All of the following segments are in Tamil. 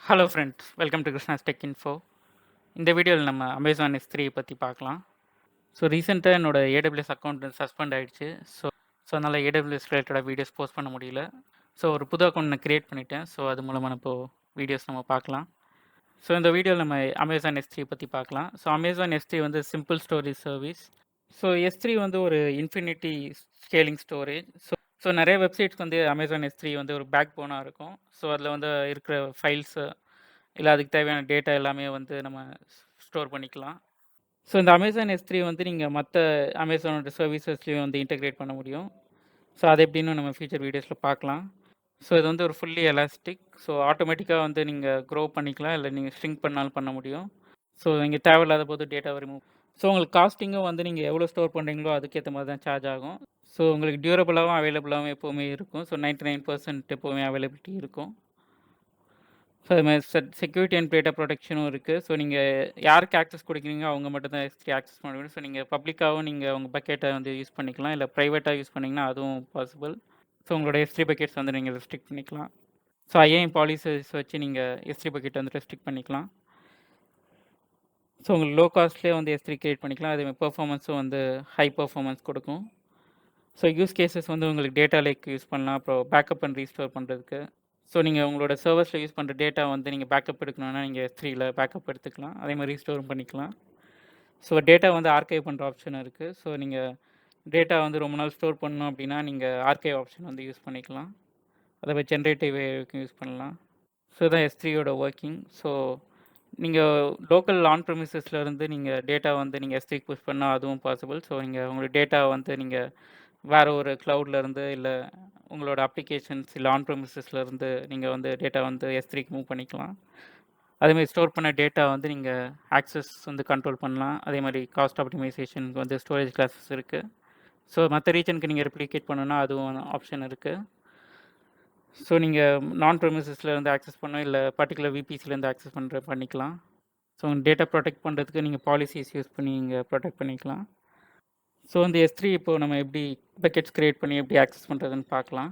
Hello friends, welcome to Krishna's tech info. இந்த வீடியோவில் நம்ம அமேசான் S3 பற்றி பார்க்கலாம். ஸோ ரீசெண்டாக என்னோட AWS அக்கௌண்ட் சஸ்பெண்ட் ஆகிடுச்சு. ஸோ அதனால் AWS ரிலேட்டடாக வீடியோஸ் போஸ்ட் பண்ண முடியல. ஸோ ஒரு புது அக்கௌண்ட் நான் க்ரியேட் பண்ணிட்டேன். ஸோ அது மூலமாக இப்போது வீடியோஸ் நம்ம பார்க்கலாம். ஸோ இந்த வீடியோவில் நம்ம அமேசான் S3 பற்றி பார்க்கலாம். ஸோ அமேசான் S3 வந்து simple storage service. So S3 வந்து ஒரு இன்ஃபினிட்டி ஸ்கேலிங் ஸ்டோரேஜ். ஸோ நிறைய வெப்சைட்ஸ்க்கு வந்து அமேசான் S3 வந்து ஒரு பேக் போனாக இருக்கும். ஸோ அதில் வந்து இருக்கிற ஃபைல்ஸு இல்லை அதுக்கு தேவையான டேட்டா எல்லாமே வந்து நம்ம ஸ்டோர் பண்ணிக்கலாம். ஸோ இந்த அமேசான் S3 வந்து நீங்கள் மற்ற அமேசானோட சர்வீசஸ்லேயும் வந்து இன்டெகிரேட் பண்ண முடியும். ஸோ அது எப்படின்னு நம்ம ஃபியூச்சர் வீடியோஸில் பார்க்கலாம். ஸோ இது வந்து ஒரு ஃபுல்லி எலாஸ்டிக். ஸோ ஆட்டோமேட்டிக்காக வந்து நீங்கள் க்ரோ பண்ணிக்கலாம், இல்லை நீங்கள் ஸ்ட்ரிங்க் பண்ணாலும் பண்ண முடியும். ஸோ இங்கே தேவையில்லாத போது டேட்டாவை ரிமூவ். ஸோ உங்களுக்கு காஸ்டிங்கும் வந்து நீங்கள் எவ்வளோ ஸ்டோர் பண்ணுறீங்களோ அதுக்கேற்ற மாதிரி தான் சார்ஜ் ஆகும். ஸோ உங்களுக்கு டியூரபிளாகவும் அவைலபிளாகவும் எப்போவுமே இருக்கும். ஸோ 99% எப்போவுமே அவைலபிலிட்டி இருக்கும். ஸோ அது மாதிரி செக்யூரிட்டி அண்ட் டேட்டா ப்ரொடெக்ஷனும் இருக்குது. ஸோ நீங்கள் யாருக்கு ஆக்சஸ் கொடுக்குறீங்க அவங்க மட்டும் தான் S3 ஆக்சஸ் பண்ண முடியும். ஸோ நீங்கள் பப்ளிக்காகவும் நீங்கள் உங்கள் பக்கெட்டை வந்து யூஸ் பண்ணிக்கலாம், இல்லை ப்ரைவேட்டாக யூஸ் பண்ணிங்கன்னா அதுவும் பாசிபிள். ஸோ உங்களோட S3 பக்கெட்ஸ் வந்து நீங்கள் ரெஸ்ட்ரிக்ட் பண்ணிக்கலாம். ஸோ IAM பாலிசிஸ் வச்சு நீங்கள் S3 பக்கெட் வந்து ரெஸ்ட்ரிக்ட் பண்ணிக்கலாம். ஸோ உங்களுக்கு லோ காஸ்ட்லேயே வந்து S3 கிரியேட் பண்ணிக்கலாம். அதேமாதிரி பெர்ஃபார்மன்ஸும் வந்து ஹை பெர்ஃபார்மன்ஸ் கொடுக்கும். ஸோ யூஸ் கேசஸ் வந்து உங்களுக்கு டேட்டா லேக் யூஸ் பண்ணலாம், அப்புறம் பேக்கப் அண்ட் ரீஸ்டோர் பண்ணுறதுக்கு. ஸோ நீங்கள் உங்களோட சர்வர்ஸில் யூஸ் பண்ணுற டேட்டா வந்து நீங்கள் பேக்கப் எடுக்கணும்னா நீங்கள் S3ல பேக்கப் எடுத்துக்கலாம், அதே மாதிரி ரீஸ்டோரும் பண்ணிக்கலாம். ஸோ டேட்டா வந்து ஆர்கைவ் பண்ணுற ஆப்ஷன் இருக்குது. ஸோ நீங்கள் டேட்டா வந்து ரொம்ப நாள் ஸ்டோர் பண்ணணும் அப்படின்னா நீங்கள் ஆர்கைவ் ஆப்ஷன் வந்து யூஸ் பண்ணிக்கலாம், அதை போய் ஜென்ரேட்டிவ் யூஸ் பண்ணலாம். ஸோ தான் S3யோட ஒர்க்கிங். ஸோ நீங்கள் லோக்கல் ஆன் ப்ரெமிசஸில் இருந்து நீங்கள் டேட்டா வந்து நீங்கள் S3க்கு புஷ் பண்ணால் அதுவும் பாசிபிள். ஸோ நீங்கள் உங்களோட டேட்டா வந்து நீங்கள் வேறு ஒரு க்ளவுடில் இருந்து, இல்லை உங்களோட அப்ளிகேஷன்ஸ் இல்லை ஆன் ப்ரெமிசஸில் இருந்து நீங்கள் வந்து டேட்டா வந்து S3க்கு மூவ் பண்ணிக்கலாம். அதேமாதிரி ஸ்டோர் பண்ண டேட்டா வந்து நீங்கள் ஆக்சஸ் வந்து கண்ட்ரோல் பண்ணலாம். அதே மாதிரி காஸ்ட் ஆப்டிமைசேஷனுக்கு வந்து ஸ்டோரேஜ் கிளாஸஸ் இருக்குது. ஸோ மற்ற ரீஜனுக்கு நீங்கள் ரெப்ளிகேட் பண்ணணுன்னா அதுவும் ஆப்ஷன் இருக்குது. ஸோ நீங்கள் நான் ப்ரெமிசஸில் இருந்து ஆக்சஸ் பண்ணணும், இல்லை பர்டிகுலர் VPCலேருந்து ஆக்சஸ் பண்ணிக்கலாம். ஸோ உங்கள் டேட்டா ப்ரொடெக்ட் பண்ணுறதுக்கு நீங்கள் பாலிசிஸ் யூஸ் பண்ணி நீங்கள் ப்ரொடெக்ட் பண்ணிக்கலாம். ஸோ இந்த S3 இப்போது நம்ம எப்படி பக்கெட்ஸ் க்ரியேட் பண்ணி எப்படி ஆக்சஸ் பண்ணுறதுன்னு பார்க்கலாம்.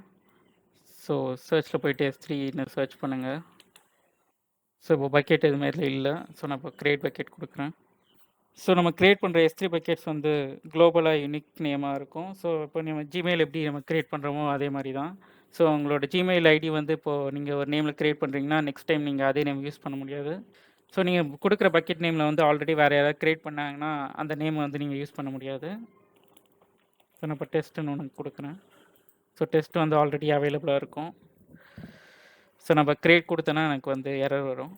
ஸோ சர்ச்சில் போய்ட்டு S3ன்னு சர்ச் பண்ணுங்கள். ஸோ இப்போ பக்கெட் இது மாதிரில இல்லை. ஸோ நான் இப்போ க்ரியேட் பக்கெட் கொடுக்குறேன். ஸோ நம்ம க்ரியேட் பண்ணுற S3 பக்கெட்ஸ் வந்து குளோபலாக யூனிக் நேமாக இருக்கும். ஸோ இப்போ நம்ம ஜிமெயில் எப்படி நம்ம க்ரியேட் பண்ணுறோமோ அதே மாதிரி தான். ஸோ உங்களோட ஜிமெயில் ஐடி வந்து இப்போது நீங்கள் ஒரு நேமில் க்ரியேட் பண்ணுறீங்கன்னா நெக்ஸ்ட் டைம் நீங்கள் அதே நேம் யூஸ் பண்ண முடியாது. ஸோ நீங்கள் கொடுக்குற பக்கெட் நேமில் வந்து ஆல்ரெடி வேறு யாராவது க்ரியேட் பண்ணாங்கன்னா அந்த நேமை வந்து நீங்கள் யூஸ் பண்ண முடியாது. ஸோ நான் இப்போ டெஸ்ட்டுன்னு ஒன்று கொடுக்குறேன். ஸோ டெஸ்ட் வந்து ஆல்ரெடி அவைலபிளாக இருக்கும். ஸோ நம்ம க்ரியேட் கொடுத்தோன்னா எனக்கு வந்து எரர் வரும்.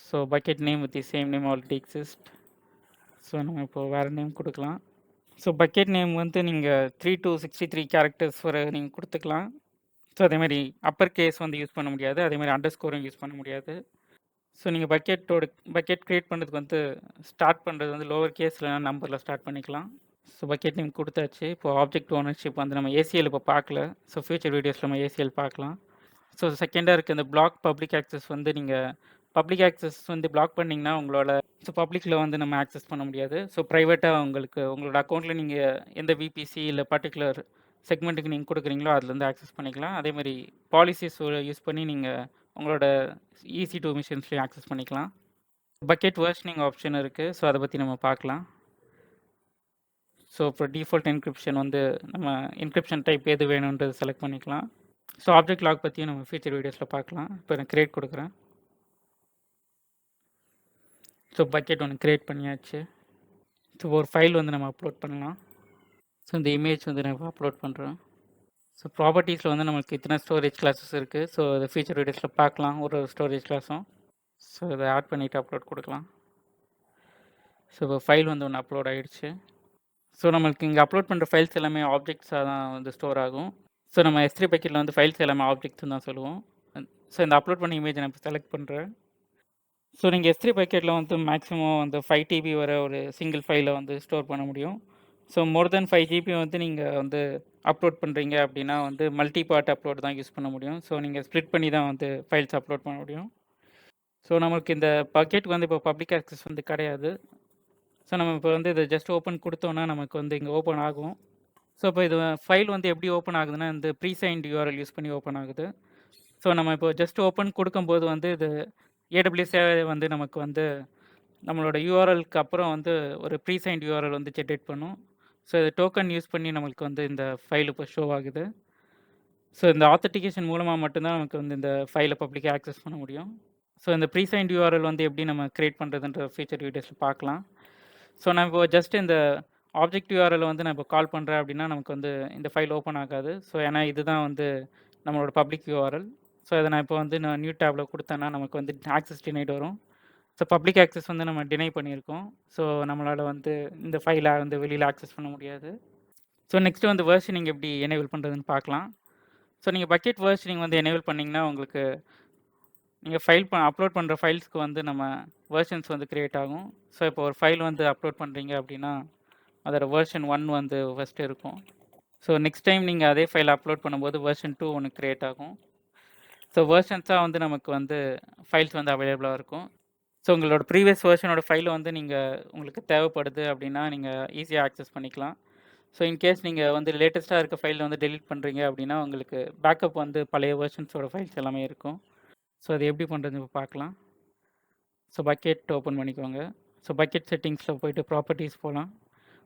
So bucket name with the same name already exist. So நம்ம இப்போ வேறு நேம் கொடுக்கலாம். ஸோ பக்கெட் நேம் வந்து நீங்கள் 3 to 63 கேரக்டர்ஸ் வரை நீங்கள் கொடுத்துக்கலாம். ஸோ அதேமாதிரி அப்பர் கேஸ் வந்து யூஸ் பண்ண முடியாது, அதேமாதிரி அண்டர்ஸ்கோரும் யூஸ் பண்ண முடியாது. ஸோ நீங்கள் பக்கெட் க்ரியேட் பண்ணுறதுக்கு வந்து ஸ்டார்ட் பண்ணுறது வந்து லோவர் கேஸில் நம்பரில் ஸ்டார்ட் பண்ணிக்கலாம். ஸோ பக்கெட் நேம் கொடுத்தாச்சு. இப்போ ஆப்ஜெக்ட் ஓனர்ஷிப் வந்து நம்ம ACL இப்போ பார்க்கல. ஸோ ஃபியூச்சர் வீடியோஸில் நம்ம ACL பார்க்கலாம். ஸோ செகண்டாக இருக்க இந்த பிளாக் பப்ளிக் ஆக்சஸ் வந்து நீங்கள் பப்ளிக் ஆக்சஸ் வந்து பிளாக் பண்ணிங்கன்னா உங்களோட பப்ளிக்கில் வந்து நம்ம ஆக்சஸ் பண்ண முடியாது. ஸோ ப்ரைவேட்டாக உங்களோட அக்கௌண்ட்டில் நீங்கள் எந்த VPC இல்லை பர்டிகுலர் செக்மெண்ட்டுக்கு நீங்கள் கொடுக்குறீங்களோ அதுலேருந்து ஆக்சஸ் பண்ணிக்கலாம். அதேமாதிரி பாலிசிஸ் யூஸ் பண்ணி நீங்கள் உங்களோட EC2 மிஷின்ஸ்லேயும் ஆக்சஸ் பண்ணிக்கலாம். பக்கெட் வெர்ஷனிங் ஆப்ஷன் இருக்குது. ஸோ அதை பற்றி நம்ம பார்க்கலாம். ஸோ இப்போ டிஃபால்ட் என்கிரிப்ஷன் வந்து நம்ம என்கிரிப்ஷன் டைப் எது வேணுன்றது செலக்ட் பண்ணிக்கலாம். ஸோ ஆப்ஜெக்ட் லாக் பற்றியும் நம்ம ஃபியூச்சர் வீடியோஸில் பார்க்கலாம். இப்போ நான் க்ரியேட் கொடுக்குறேன். ஸோ பக்கெட் ஒன்று க்ரியேட் பண்ணியாச்சு. ஸோ ஒரு ஃபைல் வந்து நம்ம அப்லோட் பண்ணலாம். ஸோ இந்த இமேஜ் வந்து நான் அப்லோட் பண்ணுறேன். ஸோ ப்ராப்பர்ட்டிஸில் வந்து நம்மளுக்கு இத்தனை ஸ்டோரேஜ் கிளாஸஸ் இருக்குது. ஸோ அதை ஃபியூச்சர் வீடியோஸில் பார்க்கலாம் ஒரு ஸ்டோரேஜ் கிளாஸும். ஸோ இதை ஆட் பண்ணிவிட்டு அப்லோட் கொடுக்கலாம். ஸோ இப்போ ஃபைல் வந்து ஒன்று அப்லோட் ஆகிடுச்சு. ஸோ நம்மளுக்கு இங்கே அப்லோட் பண்ணுற ஃபைல்ஸ் எல்லாமே ஆப்ஜெக்ட்ஸாக தான் வந்து ஸ்டோர் ஆகும். ஸோ நம்ம S3 பக்கெட்டில் வந்து ஃபைல்ஸ் எல்லாமே ஆப்ஜெக்ட்ஸ் தான் சொல்லுவோம். ஸோ இந்த அப்லோட் பண்ண இமேஜை நான் இப்போ செலக்ட் பண்ணுறேன். ஸோ நீங்கள் S3 பக்கெட்டில் வந்து மேக்ஸிமம் வந்து 5 TB வர ஒரு சிங்கிள் ஃபைலை வந்து ஸ்டோர் பண்ண முடியும். ஸோ மோர் தென் 5 GB வந்து நீங்கள் வந்து அப்லோட் பண்ணுறீங்க அப்படின்னா வந்து மல்டி பார்ட் அப்லோட் தான் யூஸ் பண்ண முடியும். ஸோ நீங்கள் ஸ்ப்ளிட் பண்ணி தான் வந்து ஃபைல்ஸ் அப்லோட் பண்ண முடியும். ஸோ நமக்கு இந்த பக்கெட்டுக்கு வந்து இப்போ பப்ளிக் ஆக்சஸ் வந்து கிடையாது. ஸோ நம்ம இப்போ வந்து இதை ஜஸ்ட் ஓப்பன் கொடுத்தோன்னா நமக்கு வந்து இங்கே ஓப்பன் ஆகும். ஸோ இப்போ இது ஃபைல் வந்து எப்படி ஓப்பன் ஆகுதுன்னா இந்த ப்ரீசைன்ட் URL யூஸ் பண்ணி ஓப்பன் ஆகுது. ஸோ நம்ம இப்போ ஜஸ்ட் ஓப்பன் கொடுக்கும்போது வந்து இது ஏடபிள்யூஎஸ் வந்து நமக்கு வந்து நம்மளோட யூஆர்எல்க்கு அப்புறம் வந்து ஒரு ப்ரீசைன்ட் யூஆர்எல் வந்து ஜென்ரேட் பண்ணும். ஸோ இது டோக்கன் யூஸ் பண்ணி நம்மளுக்கு வந்து இந்த ஃபைல் இப்போ ஷோ ஆகுது. ஸோ இந்த ஆத்தென்டிகேஷன் மூலமாக மட்டும்தான் நமக்கு வந்து இந்த ஃபைலை பப்ளிக்காக ஆக்சஸ் பண்ண முடியும். ஸோ இந்த ப்ரீசைன்ட் யூஆர்எல் வந்து எப்படி நம்ம கிரியேட் பண்ணுறதுன்ற ஃபியூச்சர் வீடியோஸில் பார்க்கலாம். ஸோ நான் இப்போ ஜஸ்ட் இந்த ஆப்ஜெக்ட் யூஆர்எல் வந்து நான் இப்போ கால் பண்ணுறேன் அப்படின்னா நமக்கு வந்து இந்த ஃபைல் ஓப்பன் ஆகாது. ஸோ ஏன்னா இதுதான் வந்து நம்மளோட பப்ளிக் யூஆர்எல். ஸோ இதை நான் இப்போ வந்து நான் நியூ டேப்பில் கொடுத்தேன்னா நமக்கு வந்து ஆக்சஸ் டினைட் வரும். ஸோ பப்ளிக் ஆக்சஸ் வந்து நம்ம டினை பண்ணியிருக்கோம். ஸோ நம்மளால் வந்து இந்த ஃபைலை வந்து வெளியில் ஆக்சஸ் பண்ண முடியாது. ஸோ நெக்ஸ்ட்டு வந்து வெர்ஷனிங் எப்படி எனேபிள் பண்ணுறதுன்னு பார்க்கலாம். ஸோ நீங்கள் பக்கெட் வெர்ஷனிங் வந்து எனேபிள் பண்ணிங்கன்னா உங்களுக்கு நீங்கள் அப்லோட் பண்ணுற ஃபைல்ஸ்க்கு வந்து நம்ம வெர்ஷன்ஸ் வந்து க்ரியேட் ஆகும். ஸோ இப்போ ஒரு ஃபைல் வந்து அப்லோட் பண்ணுறீங்க அப்படின்னா அதோட வெர்ஷன் 1 வந்து ஃபஸ்ட்டு இருக்கும். ஸோ நெக்ஸ்ட் டைம் நீங்கள் அதே ஃபைல் அப்லோட் பண்ணும்போது வெர்ஷன் 2 ஒன்று க்ரியேட் ஆகும். ஸோ வெர்ஷன்ஸாக வந்து நமக்கு வந்து ஃபைல்ஸ் வந்து அவைலபிளாக இருக்கும். ஸோ உங்களோட ப்ரீவியஸ் வெர்ஷனோட ஃபைலை வந்து உங்களுக்கு தேவைப்படுது அப்படின்னா நீங்கள் ஈஸியாக ஆக்சஸ் பண்ணிக்கலாம். ஸோ இன்கேஸ் நீங்கள் வந்து லேட்டஸ்ட்டாக இருக்க ஃபைலில் வந்து டெலீட் பண்ணுறீங்க அப்படின்னா உங்களுக்கு பேக்கப் வந்து பழைய வெர்ஷன்ஸோட ஃபைல்ஸ் எல்லாமே இருக்கும். ஸோ அது எப்படி பண்ணுறதுன்னு இப்போ பார்க்கலாம். ஸோ பக்கெட் ஓப்பன் பண்ணிக்கோங்க. ஸோ பக்கெட் செட்டிங்ஸில் போய்ட்டு ப்ராப்பர்ட்டிஸ் போகலாம்.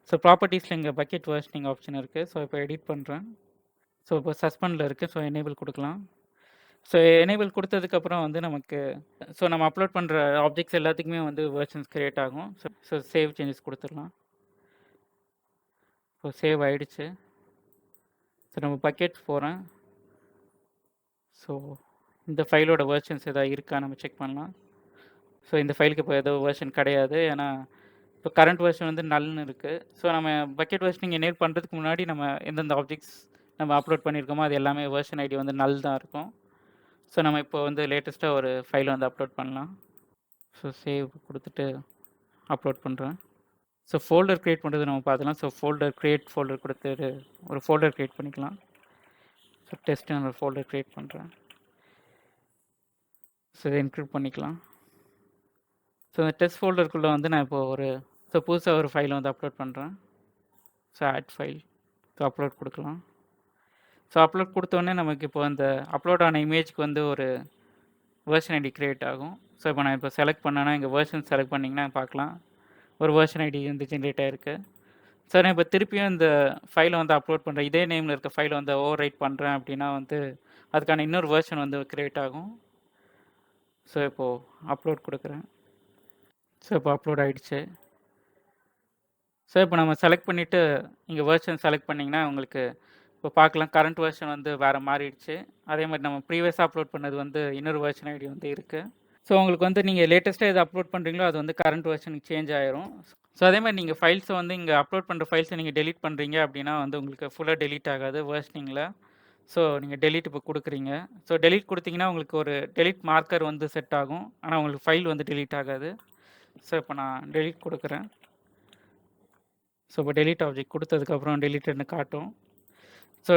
ஸோ ப்ராப்பர்ட்டிஸில் இங்கே பக்கெட் வெர்ஷனிங் ஆப்ஷன் இருக்குது. ஸோ இப்போ எடிட் பண்ணுறேன். ஸோ இப்போ சஸ்பெண்டில் இருக்குது. ஸோ எனேபிள் கொடுக்கலாம். ஸோ எனேபிள் கொடுத்ததுக்கப்புறம் வந்து நமக்கு நம்ம அப்லோட் பண்ணுற ஆப்ஜெக்ட்ஸ் எல்லாத்துக்குமே வந்து வெர்ஷன்ஸ் க்ரியேட் ஆகும். ஸோ சேவ் சேஞ்சஸ் கொடுத்துடலாம். ஸோ சேவ் ஆகிடுச்சு. ஸோ நம்ம பக்கெட்ஸ் போகிறேன். ஸோ இந்த ஃபைலோட வெர்ஷன்ஸ் எதாவது இருக்கா நம்ம செக் பண்ணலாம். ஸோ இந்த ஃபைலுக்கு இப்போ ஏதோ வெர்ஷன் கிடையாது. ஏன்னா இப்போ கரண்ட் வெர்ஷன் வந்து நல்னு இருக்குது. ஸோ நம்ம பக்கெட் வெர்ஷனிங் எனேபிள் பண்ணுறதுக்கு முன்னாடி நம்ம எந்தெந்த ஆப்ஜெக்ட்ஸ் நம்ம அப்லோட் பண்ணியிருக்கோமோ அது எல்லாமே வெர்ஷன் ஐடி வந்து நல் தான் இருக்கும். ஸோ நம்ம இப்போ வந்து லேட்டஸ்ட்டாக ஒரு ஃபைலை வந்து அப்லோட் பண்ணலாம். ஸோ சேவ் கொடுத்துட்டு அப்லோட் பண்ணுறேன். ஸோ ஃபோல்டர் க்ரியேட் பண்ணுறது நம்ம பார்த்துக்கலாம். ஸோ ஃபோல்டர் கொடுத்துட்டு ஒரு ஃபோல்டர் க்ரியேட் பண்ணிக்கலாம். ஸோ டெஸ்ட்டுன்னு ஒரு ஃபோல்டர் க்ரியேட் பண்ணுறேன். ஸோ இதை இன்க்ளூட் பண்ணிக்கலாம். ஸோ இந்த டெஸ்ட் ஃபோல்டருக்குள்ளே வந்து நான் இப்போ புதுசாக ஒரு ஃபைலை வந்து அப்லோட் பண்ணுறேன். So add file. So upload கொடுக்கலாம். ஸோ அப்லோட் கொடுத்தோடனே நமக்கு இப்போ அந்த அப்லோட் ஆன இமேஜ்க்கு வந்து ஒரு வெர்ஷன் ஐடி க்ரியேட் ஆகும். ஸோ இப்போ நான் இப்போ செலக்ட் பண்ணேன்னா இங்கே வெர்ஷன் செலக்ட் பண்ணிங்கன்னா பார்க்கலாம் ஒரு வெர்ஷன் ஐடி வந்து ஜென்ரேட் ஆகிருக்கு. ஸோ நான் இப்போ திருப்பியும் இந்த ஃபைலை வந்து அப்லோட் பண்ணுறேன். இதே நேமில் இருக்க ஃபைலை வந்து ஓவர் ரைட் பண்ணுறேன் அப்படின்னா வந்து அதுக்கான இன்னொரு வெர்ஷன் வந்து க்ரியேட் ஆகும். ஸோ இப்போது அப்லோட் கொடுக்குறேன். ஸோ இப்போ அப்லோட் ஆகிடுச்சு. ஸோ இப்போ நம்ம செலக்ட் பண்ணிவிட்டு இங்கே வெர்ஷன் செலக்ட் பண்ணிங்கன்னா உங்களுக்கு இப்போ பார்க்கலாம் கரண்ட் வெர்ஷன் வந்து வேறு மாறிடுச்சு. அதே மாதிரி நம்ம ப்ரீவியஸாக அப்லோட் பண்ணது வந்து இன்னொரு வெர்ஷன் ஐடி வந்து இருக்குது. ஸோ உங்களுக்கு வந்து நீங்கள் லேட்டஸ்ட்டாக எது அப்லோட் பண்ணுறீங்களோ அது வந்து கரண்ட் வெர்ஷனுக்கு சேஞ்ச் ஆயிரும். ஸோ அதே மாதிரி நீங்கள் ஃபைல்ஸை வந்து இங்கே அப்லோட் பண்ணுற ஃபைல்ஸை நீங்கள் டெலீட் பண்ணுறீங்க அப்படின்னா வந்து உங்களுக்கு ஃபுல்லாக டெலீட் ஆகாது வெர்ஷனிங்கில். ஸோ நீங்கள் டெலீட் இப்போ கொடுக்குறீங்க. ஸோ டெலீட் கொடுத்தீங்கன்னா உங்களுக்கு ஒரு டெலீட் மார்க்கர் வந்து செட் ஆகும். ஆனால் உங்களுக்கு ஃபைல் வந்து டெலீட் ஆகாது. ஸோ இப்போ நான் டெலீட் கொடுக்குறேன். ஸோ இப்போ டெலீட் ஆப்ஜெக்ட் கொடுத்ததுக்கப்புறம் டெலீட்டட்னு காட்டும். ஸோ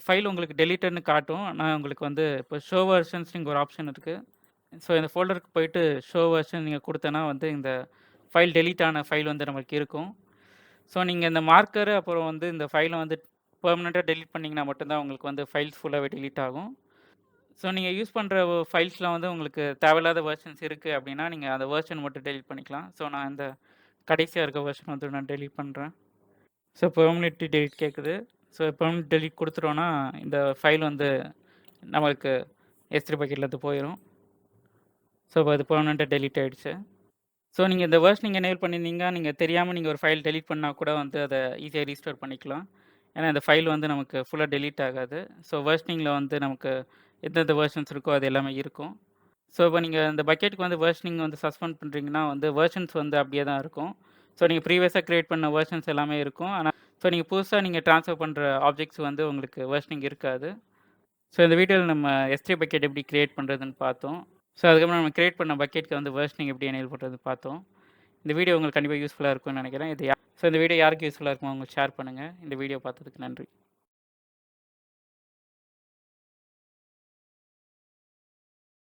ஃபைல் உங்களுக்கு டெலீட்டட்னு காட்டும். ஆனால் உங்களுக்கு வந்து இப்போ ஷோ வெர்ஷன்ஸ் இங்கே ஒரு ஆப்ஷன் இருக்குது. ஸோ இந்த ஃபோல்டருக்கு போயிட்டு ஷோ வெர்ஷன் நீங்கள் கொடுத்தனா வந்து இந்த ஃபைல் டெலீட் ஆன ஃபைல் வந்து நமக்கு இருக்கும். ஸோ நீங்கள் இந்த மார்க்கரு அப்புறம் வந்து இந்த ஃபைலை வந்து பெர்மனெண்ட்டாக டெலீட் பண்ணிங்கன்னா மட்டும்தான் உங்களுக்கு வந்து ஃபைல்ஸ் ஃபுல்லாகவே டெலீட் ஆகும். ஸோ நீங்கள் யூஸ் பண்ணுற ஃபைல்ஸில் வந்து உங்களுக்கு தேவையில்லாத வெர்ஷன்ஸ் இருக்குது அப்படின்னா நீங்கள் அந்த வெர்ஷன் மட்டும் டெலீட் பண்ணிக்கலாம். ஸோ நான் இந்த கடைசியாக இருக்க வெர்ஷன் வந்து நான் டெலீட் பண்ணுறேன். ஸோ பெர்மனெண்ட் டெலீட் கேட்குது. ஸோ பெர்மனெண்ட் டெலீட் கொடுத்துட்டோன்னா இந்த ஃபைல் வந்து நம்மளுக்கு S3 பக்கெட்லேருந்து போயிடும். ஸோ இப்போ அது பெர்மனெண்ட்டாக டெலீட் ஆகிடுச்சு. ஸோ நீங்கள் இந்த வெர்ஷனிங் எனேபிள் பண்ணியிருந்தீங்க நீங்கள் தெரியாமல் நீங்கள் ஒரு ஃபைல் டெலீட் பண்ணால் கூட வந்து அதை ஈஸியாக ரீஸ்டோர் பண்ணிக்கலாம். ஏன்னா இந்த ஃபைல் வந்து நமக்கு ஃபுல்லாக டெலீட் ஆகாது. ஸோ வெர்ஷனிங்கில் வந்து நமக்கு எந்தெந்த வெர்ஷன்ஸ் இருக்கோ அது எல்லாமே இருக்கும். ஸோ இப்போ நீங்கள் இந்த பக்கெட்டுக்கு வந்து வெர்ஷனிங் வந்து சஸ்பெண்ட் பண்ணுறீங்கன்னா வந்து வெர்ஷன்ஸ் வந்து அப்படியே தான் இருக்கும். ஸோ நீங்கள் ப்ரீவியஸாக க்ரியேட் பண்ண வெர்ஷன்ஸ் எல்லாமே இருக்கும். ஆனால் ஸோ நீங்கள் புதுசாக நீங்கள் ட்ரான்ஸ்ஃபர் பண்ணுற ஆப்ஜெக்ட்ஸ் வந்து உங்களுக்கு வெர்ஷனிங் இருக்காது. ஸோ இந்த வீடியோவில் நம்ம S3 பக்கெட் எப்படி க்ரியேட் பண்ணுறதுன்னு பார்த்தோம். ஸோ அதுக்கப்புறம் நம்ம க்ரியேட் பண்ண பக்கெட்டுக்கு வந்து வெர்ஷனிங் எப்படி எனேபிள் பண்ணுறது பார்த்தோம். இந்த வீடியோ உங்களுக்கு கண்டிப்பாக யூஸ்ஃபுல்லாக இருக்கும்னு நினைக்கிறேன். ஸோ இந்த வீடியோ யாருக்கு யூஸ்ஃபுல்லாக இருக்குமோ அவங்க ஷேர் பண்ணுங்கள். இந்த வீடியோ பார்த்ததுக்கு நன்றி.